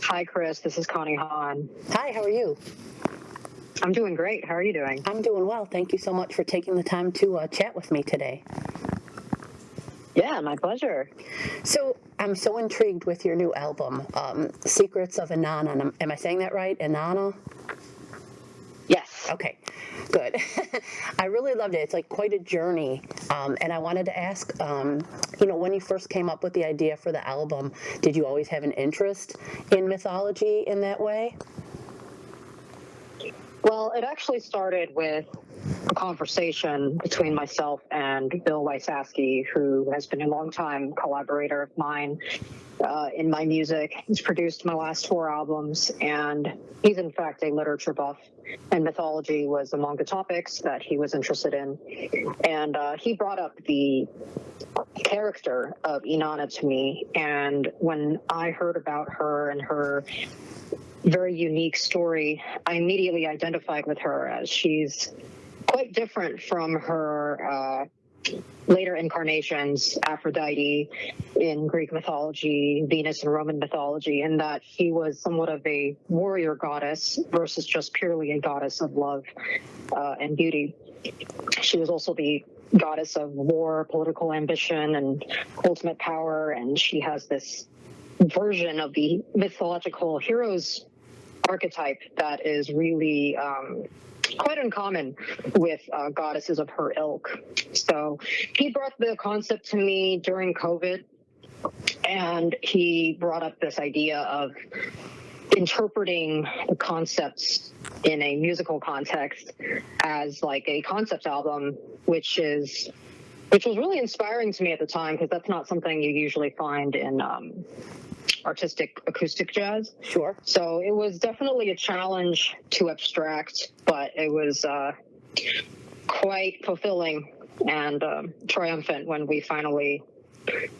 Hi, Chris. This is Connie Han. Hi, how are you? I'm doing great. How are you doing? I'm doing well. Thank you so much for taking the time to chat with me today. Yeah, my pleasure. So I'm so intrigued with your new album, Secrets of Inanna. Am I saying that right? Inanna? Yes. Okay, good. I really loved it. It's like quite a journey. And I wanted to ask, when you first came up with the idea for the album, did you always have an interest in mythology in that way? Well, it actually started with a conversation between myself and Bill Wysowski, who has been a longtime collaborator of mine in my music. He's produced my last 4 albums, and he's in fact a literature buff, and mythology was among the topics that he was interested in. And he brought up the character of Inanna to me, and when I heard about her and her very unique story, I immediately identified with her, as she's quite different from her later incarnations, Aphrodite in Greek mythology, Venus in Roman mythology, in that she was somewhat of a warrior goddess versus just purely a goddess of love and beauty. She was also the goddess of war, political ambition, and ultimate power, and she has this version of the mythological heroes archetype that is really quite uncommon with goddesses of her ilk. So he brought the concept to me during COVID, and he brought up this idea of interpreting the concepts in a musical context as like a concept album, which was really inspiring to me at the time, because that's not something you usually find in artistic acoustic jazz. Sure. So it was definitely a challenge to abstract, but it was quite fulfilling and triumphant when we finally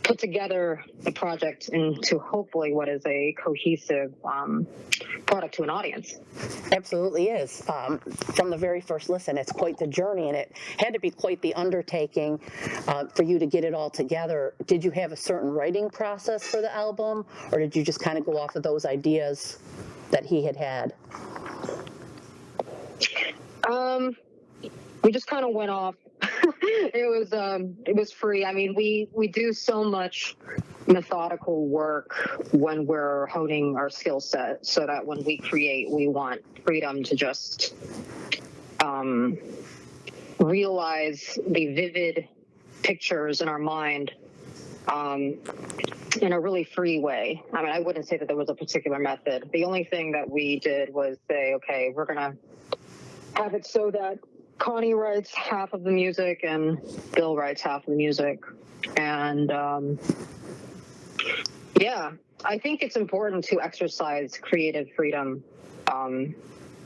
put together the project into hopefully what is a cohesive product to an audience. Absolutely is. From the very first listen, it's quite the journey, and it had to be quite the undertaking for you to get it all together. Did you have a certain writing process for the album, or did you just kind of go off of those ideas that he had? We just kind of went off. It was free. I mean, we do so much methodical work when we're honing our skill set, so that when we create, we want freedom to just realize the vivid pictures in our mind in a really free way. I mean, I wouldn't say that there was a particular method. The only thing that we did was say, okay, we're going to have it so that Connie writes half of the music and Bill writes half of the music. And I think it's important to exercise creative freedom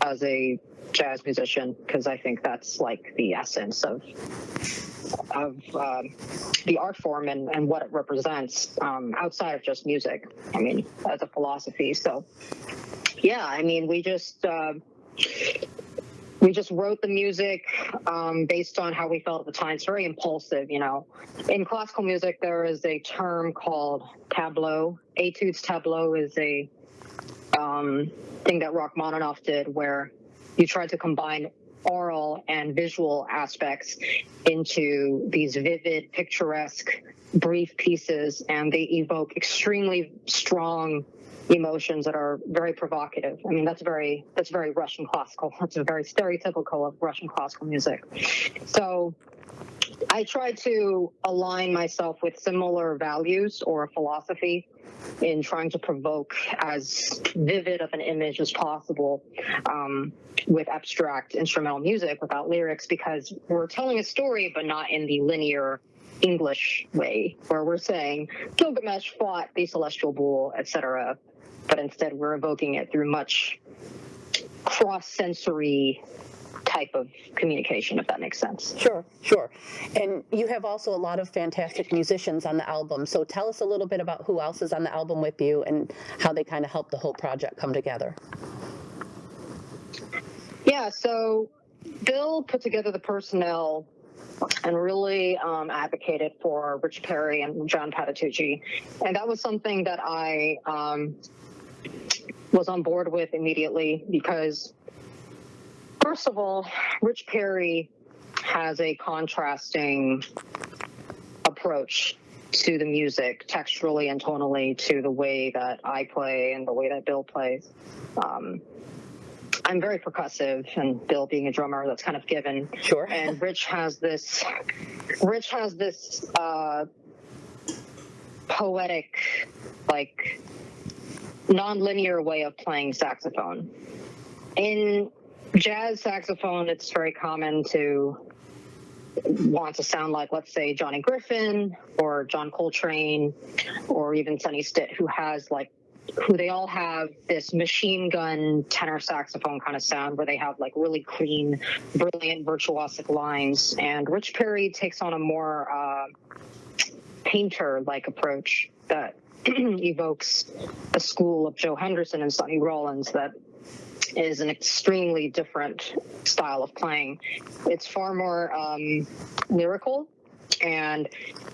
as a jazz musician, because I think that's like the essence of the art form and what it represents outside of just music. I mean, as a philosophy. So, yeah, I mean, we just wrote the music based on how we felt at the time. It's very impulsive, you know. In classical music, there is a term called tableau. Etudes tableau is a thing that Rachmaninoff did, where you try to combine oral and visual aspects into these vivid, picturesque, brief pieces, and they evoke extremely strong emotions that are very provocative. I mean, that's very Russian classical. That's a very stereotypical of Russian classical music. So I try to align myself with similar values or philosophy in trying to provoke as vivid of an image as possible with abstract instrumental music without lyrics, because we're telling a story, but not in the linear English way, where we're saying Gilgamesh fought the celestial bull, etc. But instead we're evoking it through much cross-sensory type of communication, if that makes sense. Sure. And you have also a lot of fantastic musicians on the album. So tell us a little bit about who else is on the album with you and how they kind of help the whole project come together. Yeah, so Bill put together the personnel and really advocated for Rich Perry and John Patitucci. And that was something that I was on board with immediately because, first of all, Rich Perry has a contrasting approach to the music, texturally and tonally, to the way that I play and the way that Bill plays. I'm very percussive, and Bill being a drummer, that's kind of given. Sure. And Rich has this poetic, like, non-linear way of playing saxophone. In jazz saxophone, it's very common to want to sound like, let's say, Johnny Griffin or John Coltrane or even Sonny Stitt, who they all have this machine gun tenor saxophone kind of sound where they have like really clean, brilliant, virtuosic lines. And Rich Perry takes on a more painter-like approach that evokes a school of Joe Henderson and Sonny Rollins that is an extremely different style of playing. It's far more lyrical, and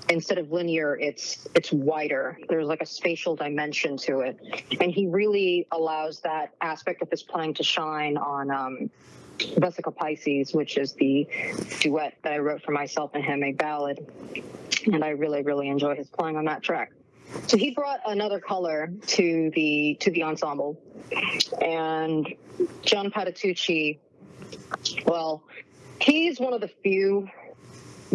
instead of linear, it's wider. There's like a spatial dimension to it, and he really allows that aspect of his playing to shine on Vesica Pisces, which is the duet that I wrote for myself and him, a ballad, and I really, really enjoy his playing on that track. So he brought another color to the ensemble, and John Patitucci, well, he's one of the few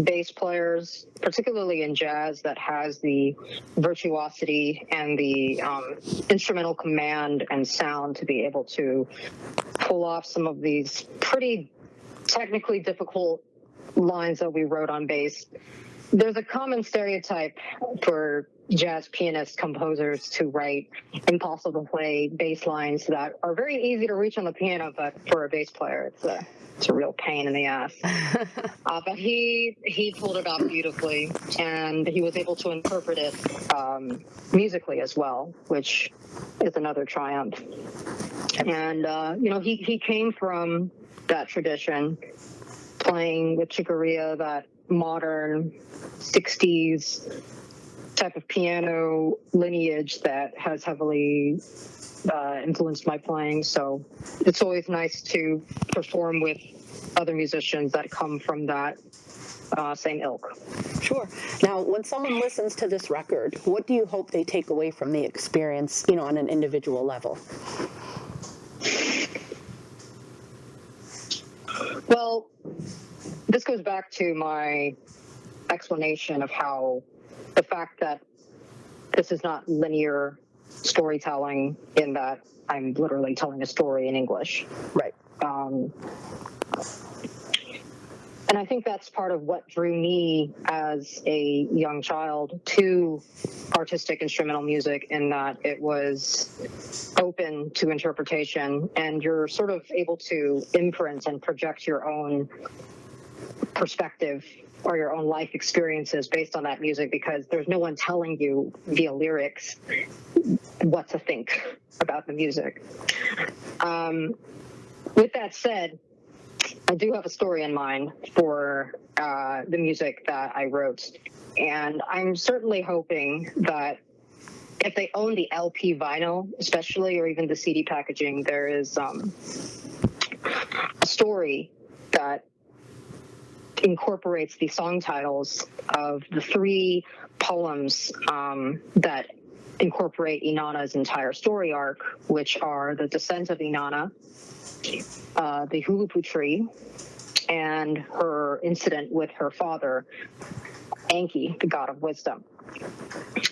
bass players, particularly in jazz, that has the virtuosity and the instrumental command and sound to be able to pull off some of these pretty technically difficult lines that we wrote on bass. There's a common stereotype for jazz pianist composers to write impossible to play bass lines that are very easy to reach on the piano, but for a bass player, it's a real pain in the ass. But he pulled it off beautifully, and he was able to interpret it musically as well, which is another triumph. And he came from that tradition, playing with Chick Corea, that modern 60s type of piano lineage that has heavily influenced my playing. So it's always nice to perform with other musicians that come from that same ilk. Sure. Now, when someone listens to this record, what do you hope they take away from the experience, on an individual level? Well, this goes back to my explanation of how the fact that this is not linear storytelling, in that I'm literally telling a story in English. Right. And I think that's part of what drew me as a young child to artistic instrumental music, in that it was open to interpretation, and you're sort of able to imprint and project your own perspective or your own life experiences based on that music, because there's no one telling you via lyrics what to think about the music. With that said, I do have a story in mind for the music that I wrote, and I'm certainly hoping that if they own the LP vinyl, especially, or even the CD packaging, there is a story that incorporates the song titles of the 3 poems that incorporate Inanna's entire story arc, which are The Descent of Inanna, the Hulupu Tree, and her incident with her father, Enki, the god of wisdom.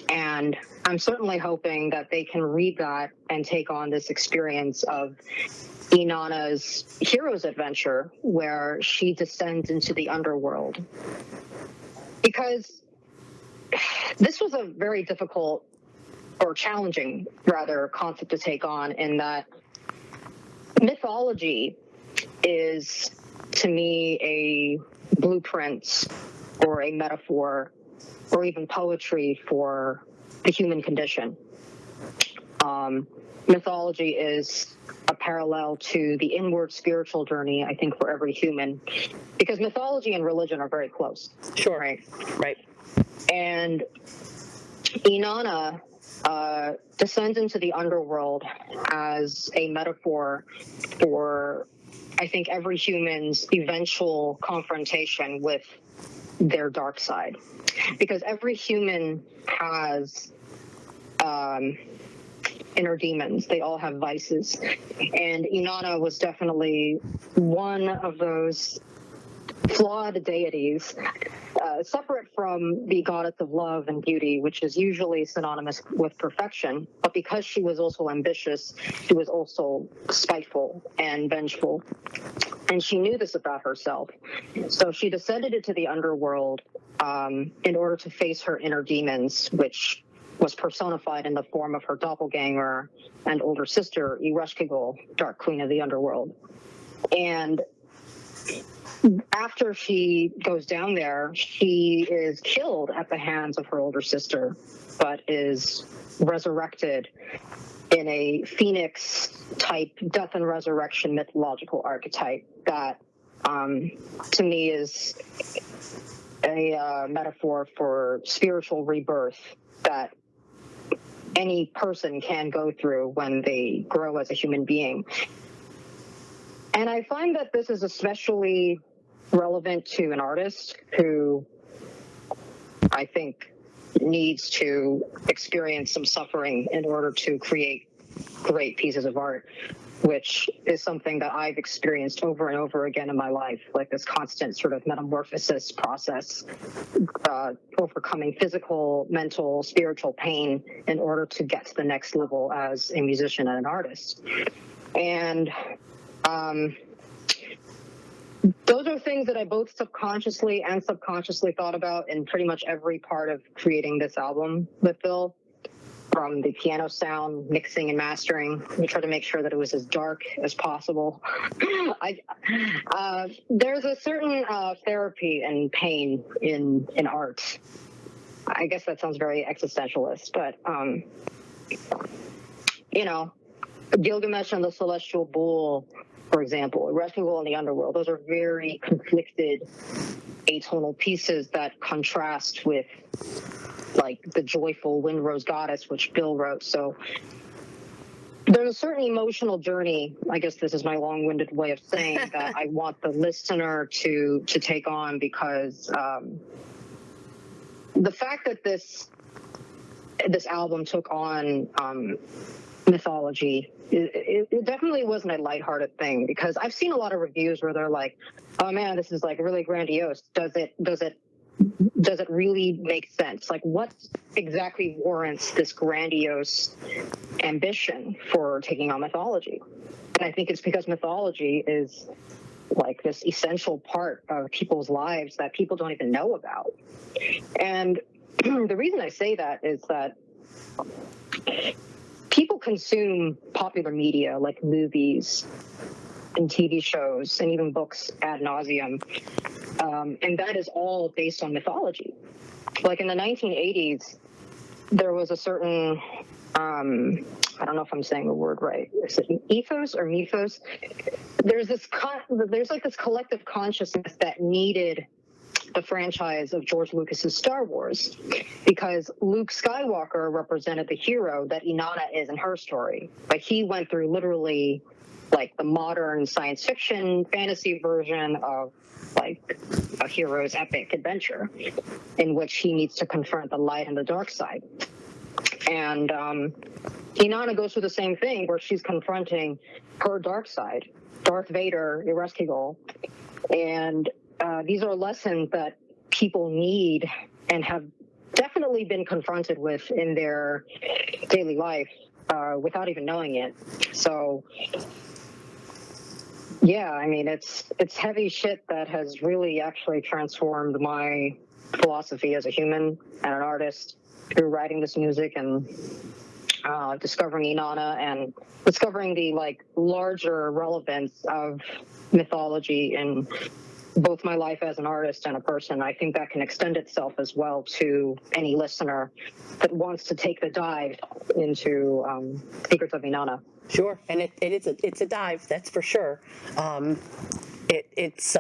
And I'm certainly hoping that they can read that and take on this experience of Inanna's hero's adventure, where she descends into the underworld. Because this was a very difficult, or challenging, rather, concept to take on, in that mythology is, to me, a blueprint or a metaphor or even poetry for the human condition. Mythology is a parallel to the inward spiritual journey, I think, for every human, because mythology and religion are very close. Sure. Right. Right. And Inanna descends into the underworld as a metaphor for, I think, every human's eventual confrontation with their dark side. Because every human has inner demons. They all have vices. And Inanna was definitely one of those flawed deities, separate from the goddess of love and beauty, which is usually synonymous with perfection. But because she was also ambitious, she was also spiteful and vengeful. And she knew this about herself. So she descended into the underworld in order to face her inner demons, which was personified in the form of her doppelganger and older sister, Ereshkigal, Dark Queen of the Underworld. And after she goes down there, she is killed at the hands of her older sister, but is resurrected in a phoenix-type death and resurrection mythological archetype that, to me, is a metaphor for spiritual rebirth that any person can go through when they grow as a human being. And I find that this is especially relevant to an artist who I think needs to experience some suffering in order to create great pieces of art, which is something that I've experienced over and over again in my life, like this constant sort of metamorphosis process, overcoming physical, mental, spiritual pain in order to get to the next level as a musician and an artist. And those are things that I both subconsciously and subconsciously thought about in pretty much every part of creating this album with Bill. From the piano sound, mixing and mastering, we tried to make sure that it was as dark as possible. There's a certain therapy and pain in art. I guess that sounds very existentialist, but Gilgamesh and the Celestial Bull, for example, Ereshkigal and the Underworld, those are very conflicted atonal pieces that contrast with like the joyful Windrose Goddess, which Bill wrote. So there's a certain emotional journey, I guess this is my long-winded way of saying, that I want the listener to take on, because the fact that this album took on mythology, it definitely wasn't a lighthearted thing, because I've seen a lot of reviews where they're like, oh man, this is like really grandiose. Does it really make sense? Like, what exactly warrants this grandiose ambition for taking on mythology? And I think it's because mythology is like this essential part of people's lives that people don't even know about. And the reason I say that is that people consume popular media like movies and TV shows and even books ad nauseum. And that is all based on mythology. Like in the 1980s, there was a certain, I don't know if I'm saying the word right. Is it ethos or mythos? There's like this collective consciousness that needed the franchise of George Lucas's Star Wars, because Luke Skywalker represented the hero that Inanna is in her story. Like, he went through literally like the modern science fiction fantasy version of like a hero's epic adventure in which he needs to confront the light and the dark side. And Inanna goes through the same thing, where she's confronting her dark side, Darth Vader, Ereshkigal, and these are lessons that people need and have definitely been confronted with in their daily life without even knowing it. So yeah, I mean, it's heavy shit that has really actually transformed my philosophy as a human and an artist through writing this music and discovering Inanna and discovering the like larger relevance of mythology in both my life as an artist and a person. I think that can extend itself as well to any listener that wants to take the dive into Secrets of Inanna. Sure, and it's a dive, that's for sure. it's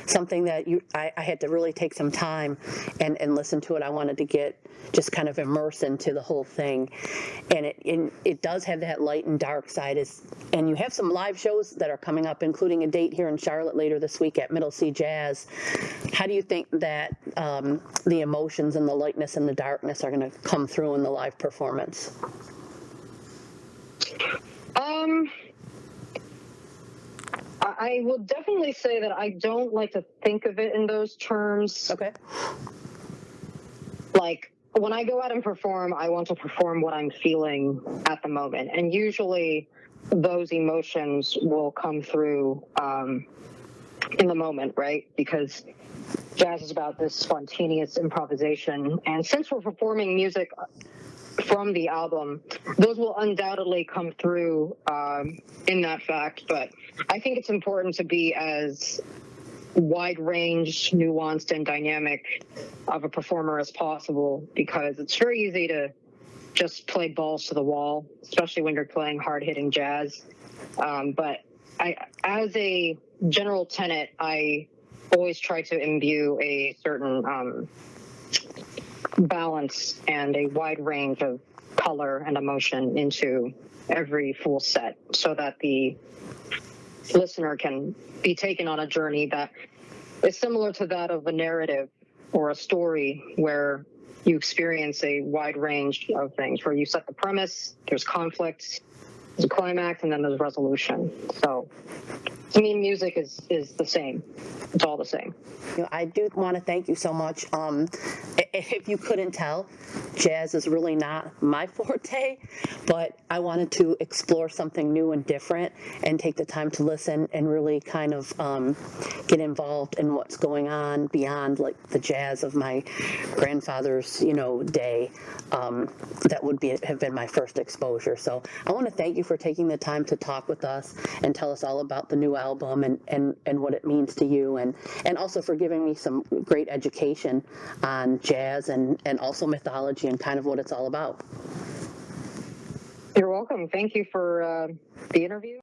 something that I had to really take some time and listen to it. I wanted to get just kind of immersed into the whole thing, and it does have that light and dark side. And you have some live shows that are coming up, including a date here in Charlotte later this week at Middle C Jazz. How do you think that the emotions and the lightness and the darkness are going to come through in the live performance? I will definitely say that I don't like to think of it in those terms. Okay. Like, when I go out and perform, I want to perform what I'm feeling at the moment. And usually those emotions will come through in the moment, right? Because jazz is about this spontaneous improvisation. And since we're performing music from the album, those will undoubtedly come through in that fact. But I think it's important to be as wide range, nuanced, and dynamic of a performer as possible, because it's very easy to just play balls to the wall, especially when you're playing hard-hitting jazz. But as a general tenet, I always try to imbue a certain balance and a wide range of color and emotion into every full set, so that the listener can be taken on a journey that is similar to that of a narrative or a story, where you experience a wide range of things, where you set the premise, there's conflict, there's a climax, and then there's resolution. So to me, music is the same. It's all the same. I do want to thank you so much. If you couldn't tell, jazz is really not my forte, but I wanted to explore something new and different and take the time to listen and really kind of get involved in what's going on beyond like the jazz of my grandfather's, day. That would have been my first exposure. So I want to thank you for taking the time to talk with us and tell us all about the new album and what it means to you, and also for giving me some great education on jazz and also mythology and kind of what it's all about. You're welcome. Thank you for the interview.